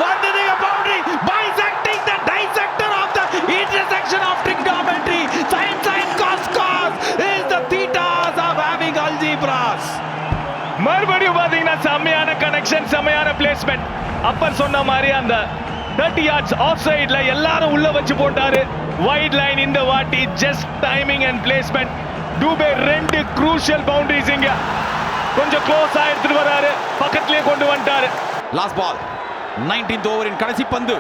வந்ததுங்க boundary, bisecting the dissector of the intersection of trigonometry. Sin, sin, cos, cos is the thetas of having algebras. மறுபடியும் பாத்தீங்கன்னா செம்மையான connection, செம்மையான placement. Appar சொன்ன மாதிரி அந்த 30 yards ஆஃப் சைட்ல எல்லாரும் உள்ள வச்சு போட்டாரு. வைட் லைன் இந்த வாட்டி, just timing and placement. Dube 2 crucial boundaries இங்க கொஞ்சம் க்ளோஸா எடுத்துட்டு வராரு, பக்கத்திலேயே கொண்டு வந்துட்டாரு. லாஸ்ட் பால், 19th ஓவரின் கடைசி பந்து.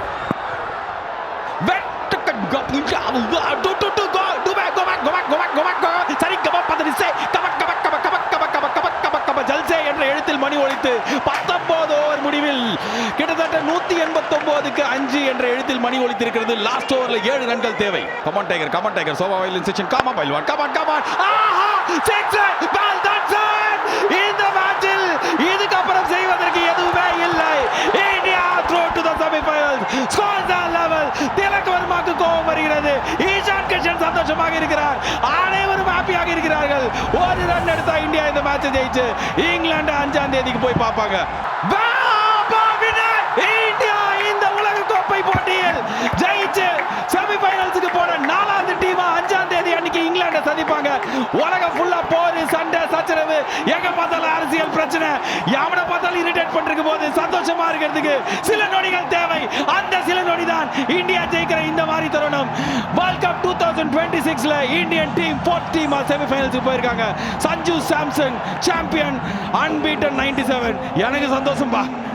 ஜல்சே என்ற எழுத்தில் மணி ஒலித்து 19 ஓவர் முடிவில் கிட்டத்தட்ட 189க்கு 5 என்ற எழுத்தில் மணி ஒலித்திருக்கிறது. லாஸ்ட் ஓவர்ல 7 ரன்கள் தேவை. கமான் டைகர் சோபா வயலின் செக்ஷன், கமான் பைல்வான், கமான். ஆஹா, சிக்ஸர், பால் டான்சர். இந்த மேட்சில் இதுக்கப்புறம் செய்வதற்கு எதுவுமே இல்லை. India through to the semifinals. Scores are level. Tilak வர்மாக்கு கோபம் வருகிறது. ஈஷான் கிஷன் சந்தோஷமாக இருக்கிறார். அனைவரும் ஹாப்பியாக இருக்கிறார்கள். ஒரு ரன் எடுத்தா இந்தியா இந்த மேட்சை ஜெயிச்சு இங்கிலாந்து 5ஆம் தேதிக்கு போய் பார்ப்பாங்க. இந்தியா இந்த உலக கோப்பை போட்டியில் ஜெயிச்சு செமிஃபைனல்ஸ்க்கு போன 4வது டீமா 5ஆம் தேதி அன்னைக்கு இங்கிலாந்தை சந்திப்பாங்க. உலகம் ஃபுல்லா போர், சண்டை, சச்சரவு, எங்க பார்த்தாலும் அரசியல் பிரச்சனை, எவனை பார்த்தாலும் இரிட்டேட் பண்றதுக்கு போது சந்தோஷமா இருக்கிறதுக்கு சில நொடிகள் தேவை. அந்த சில நொடி தான் இந்தியா ஜெயிக்கிற இந்த மாதிரி தருணம். வேர்ல்ட் கப் 2026ல இந்தியன் டீம் 4th டீமா செமிஃபைனல்ஸ்க்கு போயிருக்காங்க. Sanju Samson champion, unbeaten 97. எனக்கு சந்தோஷம் பா.